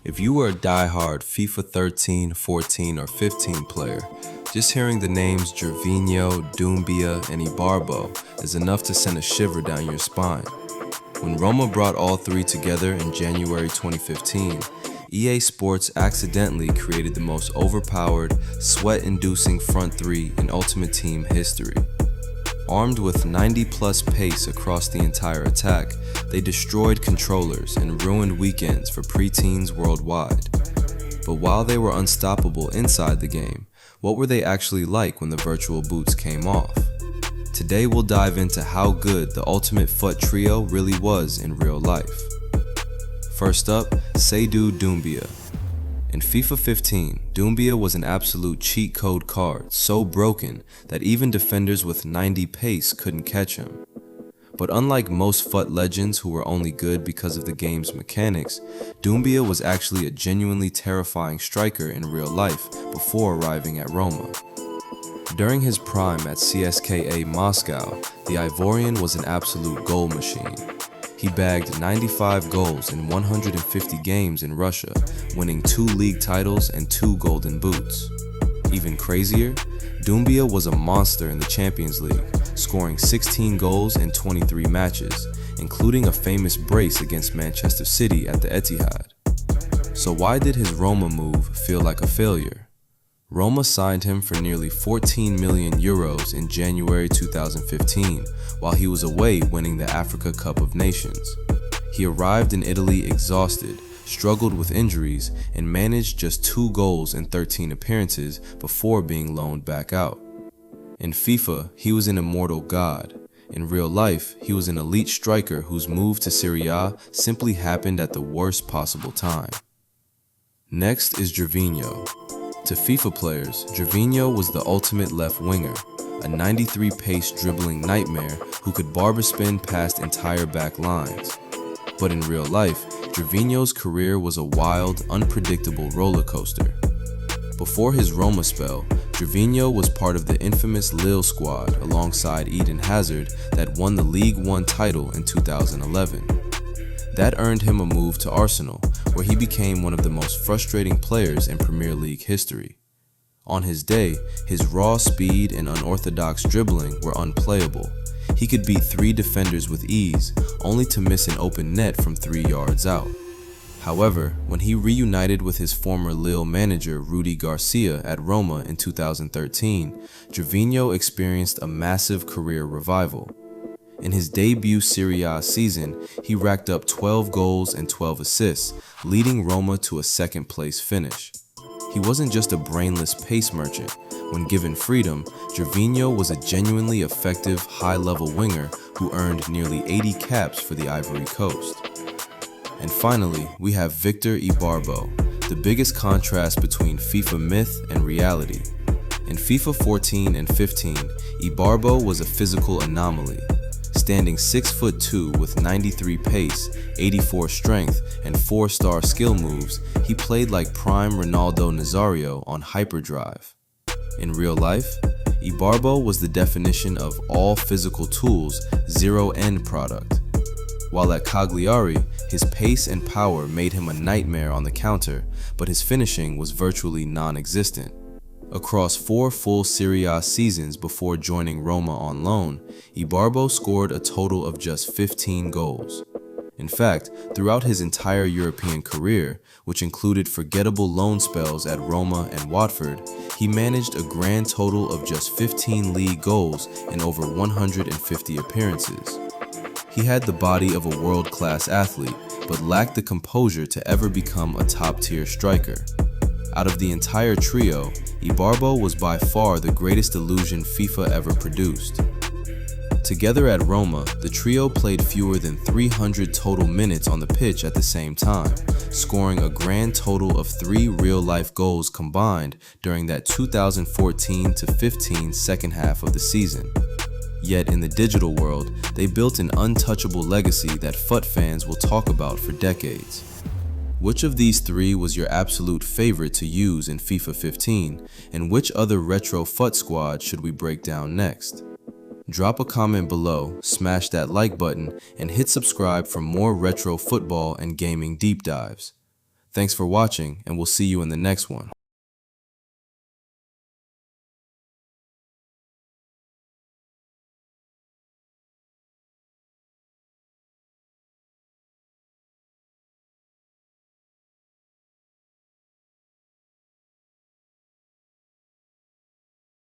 If you were a die-hard FIFA 13, 14, or 15 player, just hearing the names Gervinho, Doumbia, and Ibarbo is enough to send a shiver down your spine. When Roma brought all three together in January 2015, EA Sports accidentally created the most overpowered, sweat-inducing front three in Ultimate Team history. Armed with 90-plus pace across the entire attack, they destroyed controllers and ruined weekends for preteens worldwide. But while they were unstoppable inside the game, what were they actually like when the virtual boots came off? Today we'll dive into how good the Ultimate FUT trio really was in real life. First up, Seydou Doumbia. In FIFA 15, Doumbia was an absolute cheat code card, so broken that even defenders with 90 pace couldn't catch him. But unlike most FUT legends who were only good because of the game's mechanics, Doumbia was actually a genuinely terrifying striker in real life before arriving at Roma. During his prime at CSKA Moscow, the Ivorian was an absolute goal machine. He bagged 95 goals in 150 games in Russia, winning 2 league titles and 2 golden boots. Even crazier, Doumbia was a monster in the Champions League, scoring 16 goals in 23 matches, including a famous brace against Manchester City at the Etihad. So why did his Roma move feel like a failure? Roma signed him for nearly 14 million euros in January 2015, while he was away winning the Africa Cup of Nations. He arrived in Italy exhausted, struggled with injuries, and managed just 2 goals in 13 appearances before being loaned back out. In FIFA, he was an immortal god. In real life, he was an elite striker whose move to Serie A simply happened at the worst possible time. Next is Gervinho. To FIFA players, Gervinho was the ultimate left winger, a 93 pace dribbling nightmare who could barber spin past entire back lines. But in real life, Gervinho's career was a wild, unpredictable roller coaster. Before his Roma spell, Gervinho was part of the infamous Lille squad alongside Eden Hazard that won the League One title in 2011. That earned him a move to Arsenal, where he became one of the most frustrating players in Premier League history. On his day, his raw speed and unorthodox dribbling were unplayable. He could beat 3 defenders with ease, only to miss an open net from 3 yards out. However, when he reunited with his former Lille manager Rudi Garcia at Roma in 2013, Gervinho experienced a massive career revival. In his debut Serie A season, he racked up 12 goals and 12 assists, leading Roma to a second-place finish. He wasn't just a brainless pace merchant. When given freedom, Gervinho was a genuinely effective, high-level winger who earned nearly 80 caps for the Ivory Coast. And finally, we have Víctor Ibarbo, the biggest contrast between FIFA myth and reality. In FIFA 14 and 15, Ibarbo was a physical anomaly. Standing 6'2" with 93 pace, 84 strength, and 4-star skill moves, he played like prime Ronaldo Nazario on hyperdrive. In real life, Ibarbo was the definition of all physical tools, zero-end product. While at Cagliari, his pace and power made him a nightmare on the counter, but his finishing was virtually non-existent. Across 4 full Serie A seasons before joining Roma on loan, Ibarbo scored a total of just 15 goals. In fact, throughout his entire European career, which included forgettable loan spells at Roma and Watford, he managed a grand total of just 15 league goals in over 150 appearances. He had the body of a world-class athlete, but lacked the composure to ever become a top-tier striker. Out of the entire trio, Ibarbo was by far the greatest illusion FIFA ever produced. Together at Roma, the trio played fewer than 300 total minutes on the pitch at the same time, scoring a grand total of 3 real-life goals combined during that 2014-15 second half of the season. Yet in the digital world, they built an untouchable legacy that FUT fans will talk about for decades. Which of these 3 was your absolute favorite to use in FIFA 15, and which other retro FUT squad should we break down next? Drop a comment below, smash that like button, and hit subscribe for more retro football and gaming deep dives. Thanks for watching, and we'll see you in the next one.